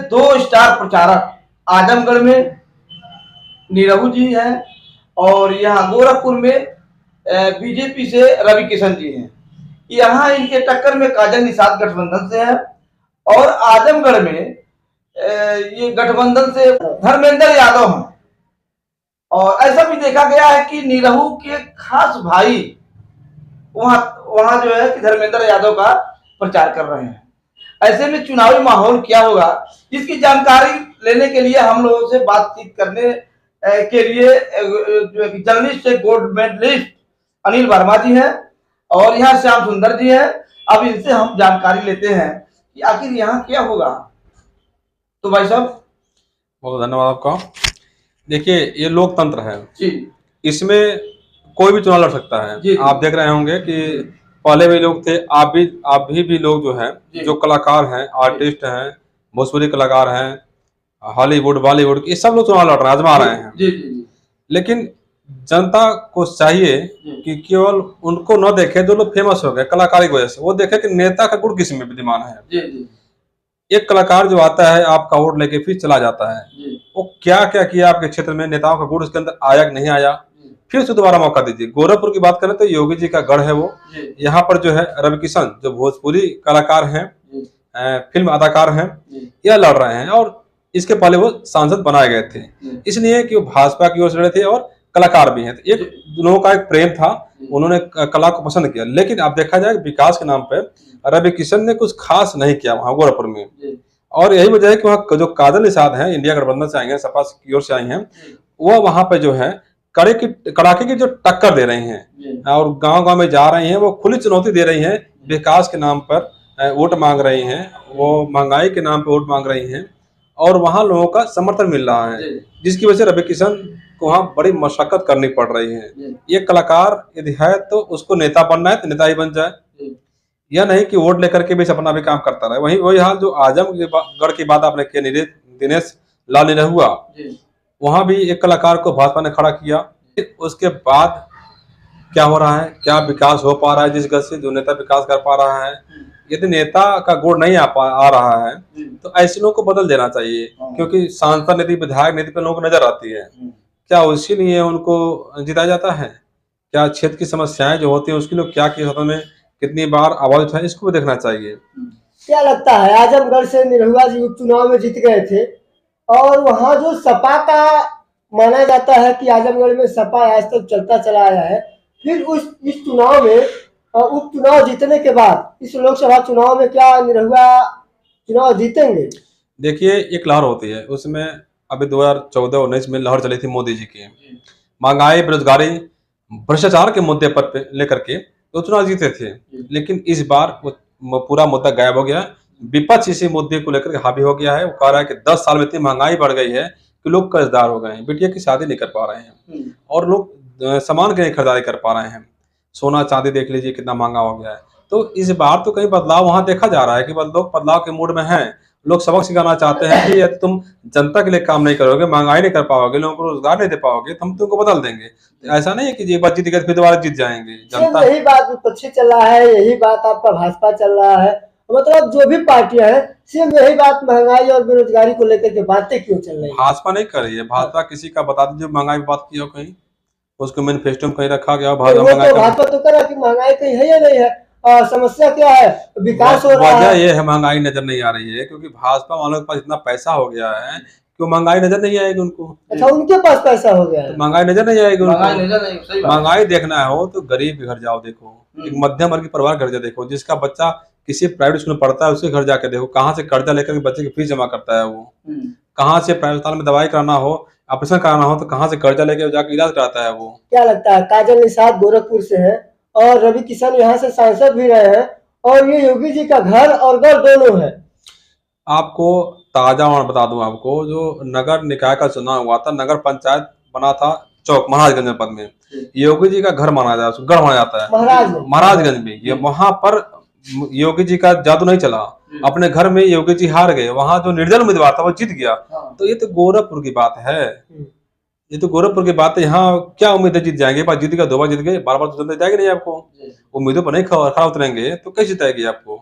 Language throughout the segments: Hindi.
दो स्टार प्रचारक आजमगढ़ में निरहू जी हैं और यहाँ गोरखपुर में बीजेपी से रवि किशन जी हैं। यहाँ इनके टक्कर में काजल निषाद गठबंधन से है और आजमगढ़ में ये गठबंधन से धर्मेंद्र यादव हैं। और ऐसा भी देखा गया है कि निरहू के खास भाई वहां जो है कि धर्मेंद्र यादव का प्रचार कर रहे हैं। ऐसे में चुनावी माहौल क्या होगा, इसकी जानकारी लेने के लिए हम लोगों से बातचीत करने के लिए जर्नलिस्ट से गोल्ड मेडलिस्ट अनिल वर्मा जी हैं और यहाँ श्याम सुंदर जी हैं। अब इनसे हम जानकारी लेते हैं कि आखिर यहाँ क्या होगा। तो भाई साहब बहुत धन्यवाद आपका। देखिए, ये लोकतंत्र है जी, इसमें कोई भी चुनाव लड़ सकता है जी, आप देख रहे होंगे कि पहले भी लोग थे, आप भी लोग जो हैं, जो कलाकार हैं, आर्टिस्ट हैं, भोजपुरी कलाकार हैं, हॉलीवुड बॉलीवुड, ये सब लोग चुनाव लड़ रहे हैं, आजमा रहे हैं। जी, जी, लेकिन जनता को चाहिए कि केवल उनको न देखे जो लोग फेमस हो गए कलाकारी की वजह से, वो देखे कि नेता का गुण किस में विद्यमान है। जी, जी, एक कलाकार जो आता है आपका वोट लेके फिर चला जाता है, वो क्या क्या किया आपके क्षेत्र में, नेताओं का गुण उसके अंदर आया कि नहीं आया, फिर से दोबारा मौका दीजिए। गोरखपुर की बात करें तो योगी जी का गढ़ है वो। यहाँ पर जो है रवि किशन जो भोजपुरी कलाकार हैं, फिल्म अदाकार हैं, यह लड़ रहे हैं और इसके पहले वो सांसद बनाए गए थे, इसलिए कि वो भाजपा की ओर से लड़े थे और कलाकार भी हैं। तो एक दोनों का एक प्रेम था, उन्होंने कला को पसंद किया। लेकिन अब देखा जाए विकास के नाम पर रवि किशन ने कुछ खास नहीं किया वहां गोरखपुर में, और यही वजह है कि वहाँ जो काजल निषाद हैं, इंडिया गठबंधन से आई हैं, सपा की ओर से आई हैं, वो वहां पे जो है कड़ाके की जो टक्कर दे रही हैं और गांव गांव में जा रही हैं, वो खुली चुनौती दे रही हैं, विकास के नाम पर वोट मांग रही हैं, वो महंगाई के नाम पर वोट मांग रही हैं और वहां लोगों का समर्थन मिल रहा है, जिसकी वजह से रवि किशन को वहां बड़ी मशक्कत करनी पड़ रही है। ये कलाकार यदि है तो उसको नेता बनना है तो नेता ही बन जाए, यह नहीं कि वोट लेकर के भी अपना भी काम करता रहे। वही हाल जो आजमगढ़ की बात आपने किया, दिनेश लाल निरहुआ, वहां भी एक कलाकार को भाजपा ने खड़ा किया। उसके बाद क्या हो रहा है, क्या विकास हो पा रहा है जिस गति से जो नेता विकास कर पा रहा है। यदि नेता का गुण नहीं आ रहा है तो ऐसे लोगों को बदल देना चाहिए, क्योंकि सांसद नीति विधायक नीति पे लोगों को नजर आती है। क्या इसीलिए उनको जिताया जाता है? क्या क्षेत्र की समस्याएं जो होती है उसके लोग क्या किए, सदन में कितनी बार आवाज उठाए, इसको भी देखना चाहिए। क्या लगता है, आजमगढ़ से निरहुआ जी उपचुनाव में जीत गए थे और वहां जो सपा का माना जाता है कि आजमगढ़ में सपा आज तक चलता चला आया है, फिर इस चुनाव में उपचुनाव जीतने के बाद इस लोकसभा चुनाव में क्या निरहुआ चुनाव जीतेंगे? देखिए, एक लहर होती है, उसमें अभी 2014-19 में लहर चली थी मोदी जी की, महंगाई, बेरोजगारी, भ्रष्टाचार के मुद्दे पर लेकर के तो चुनाव जीते थे। लेकिन इस बार वो पूरा मुद्दा गायब हो गया, विपक्ष इसी मुद्दे को लेकर हावी हो गया है। वो कह रहा है कि 10 साल में इतनी महंगाई बढ़ गई है कि लोग कर्जदार हो गए हैं, बिटिया की शादी नहीं कर पा रहे हैं और लोग सामान की नहीं खरीदारी कर पा रहे हैं। सोना चांदी देख लीजिए कितना महंगा हो गया है। तो इस बार तो कहीं बदलाव वहां देखा जा रहा है कि लोग बदलाव के मूड में हैं। लोग सबक सिखाना चाहते हैं कि यदि तुम जनता के लिए काम नहीं करोगे, महंगाई नहीं कर पाओगे, लोगों को रोजगार नहीं दे पाओगे, तो हम तुमको बदल देंगे। ऐसा नहीं है कि एक बार जीत गए फिर दोबारा जीत जाएंगे। जनता यही बात विपक्षी चल रहा है, यही बात आपका भाजपा चल रहा है, मतलब जो भी पार्टियां हैं सिर्फ यही बात महंगाई और बेरोजगारी को लेकर के बातें क्यों चल रही है? भाजपा नहीं कर रही है। भाजपा किसी का बता दीजिए महंगाई की बात की हो कहीं, उसको मैनिफेस्टो में कहीं रखा गया भाजपा तो कह रहा कि महंगाई कहीं है या नहीं है, समस्या क्या है, विकास हो रहा है। वजह ये है महंगाई नजर नहीं आ रही है क्योंकि भाजपा वालों के पास इतना पैसा हो गया है कि महंगाई नजर नहीं आएगी उनको। अच्छा, उनके पास पैसा हो गया है, तो महंगाई नजर नहीं आएगी उनको। महंगाई देखना हो तो गरीब के घर जाओ, देखो एक मध्यम वर्ग परिवार घर जाओ, देखो जिसका बच्चा किसी प्राइवेट स्कूल में पढ़ता है उसके घर जाके देखो कहाँ से कर्जा लेकर बच्चे की फीस जमा करता है वो, कहाँ से प्राइवेट अस्पताल में दवाई कराना हो, ऑपरेशन कराना हो तो कहाँ से कर्जा लेके जाके इलाज कराता है वो। क्या लगता है, काजल निषाद गोरखपुर से है और रवि किशन यहाँ से सांसद भी रहे हैं और ये योगी जी का घर और गढ़ दोनों है। आपको ताजा और बता दूं, आपको जो नगर निकाय का चुनाव हुआ था, नगर पंचायत बना था चौक महाराजगंज जनपद में, योगी जी का घर माना जाता है, गढ़ माना जाता है महाराजगंज में। ये वहां पर योगी जी का जादू नहीं चला, अपने घर में योगी जी हार गए, वहां जो निर्दल उम्मीदवार था वो जीत गया। तो ये तो गोरखपुर की बात है, ये तो गोरखपुर की बात है। यहाँ क्या उम्मीद है जीत जाएंगे, बार जीत गए, 2 बार जीत गए, बार बार तो जनता जाएगी नहीं आपको, उम्मीदों पर नहीं खरा उतरेंगे तो कैसे जिताएगी आपको?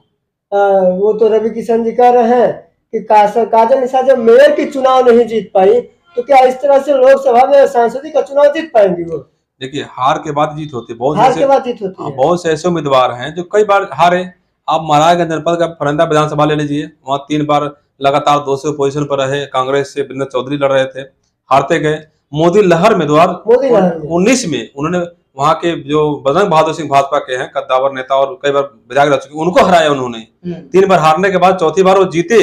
वो तो रवि किशन जी कह रहे हैं कि काजल निशा जब मेयर की चुनाव नहीं जीत पाई तो क्या इस तरह से लोकसभा में सांसदी का चुनाव जीत पाएंगी वो? देखिए, हार के बाद जीत होती है। हार के बाद जीत होती है। बहुत से ऐसे उम्मीदवार हैं जो कई बार हारे। आप महाराजगंज जनपद का फरंदा विधानसभा ले लीजिए, वहाँ 3 बार लगातार 200 पोजीशन पर रहे, कांग्रेस से बिंदु चौधरी लड़ रहे थे, हारते गए। मोदी लहर में 2019 में उन्होंने वहाँ के जो बजरंग बहादुर सिंह भाजपा के हैं, कद्दावर नेता और कई बार विधायक रह चुके, उनको हराया उन्होंने। 3 बार हारने के बाद चौथी बार वो जीते,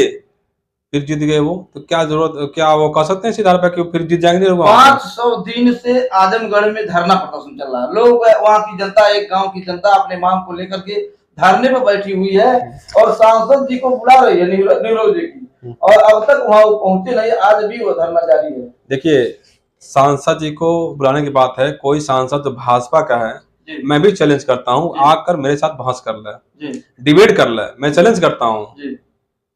फिर जीत गए वो। तो क्या जरूरत, क्या वो कह सकते हैं इसी आधार पर कि फिर जीत जाएंगे? 500 दिन से आजमगढ़ में धरना प्रदर्शन चल रहा है। लोग, वहाँ की जनता, एक गांव की जनता अपने मांग को लेकर के धरने पर बैठी हुई है और सांसद जी को बुला रही है, नीरव जी की, और अब तक वहाँ पहुंचे नहीं, आज भी वो धरना जारी है। देखिए, सांसद जी को बुलाने की बात है, कोई सांसद जो भाजपा का है, मैं भी चैलेंज करता हूँ, आकर मेरे साथ बहस कर ले, डिबेट कर ले, मैं चैलेंज करता हूँ।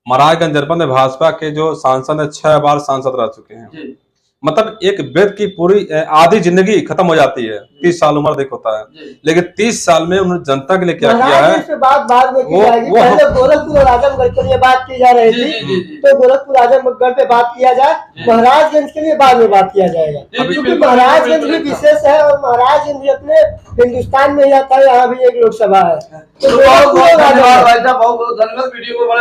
महाराजगंज जनपद में भाजपा के जो सांसद है, 6 बार सांसद रह चुके हैं। मतलब एक व्यक्ति की पूरी आधी जिंदगी खत्म हो जाती है, 30 साल उम्र देख होता है, लेकिन 30 साल में उन्होंने जनता के लिए क्या किया है, इस पे बात बाद में की जाएगी। पहले गोरखपुर और आजमगढ़ के लिए बात की जा रही थी, तो गोरखपुर आजमगढ़ पे बात किया जाए, महाराजगंज के लिए बाद में बात किया जाएगा, क्योंकि महाराजगंज भी विशेष है और महाराजगंज भी अपने हिंदुस्तान में ही आता है, यहाँ भी एक लोकसभा है। तो बहुत बहुत धन्यवाद भाई साहब, बहुत बहुत धन्यवाद वीडियो को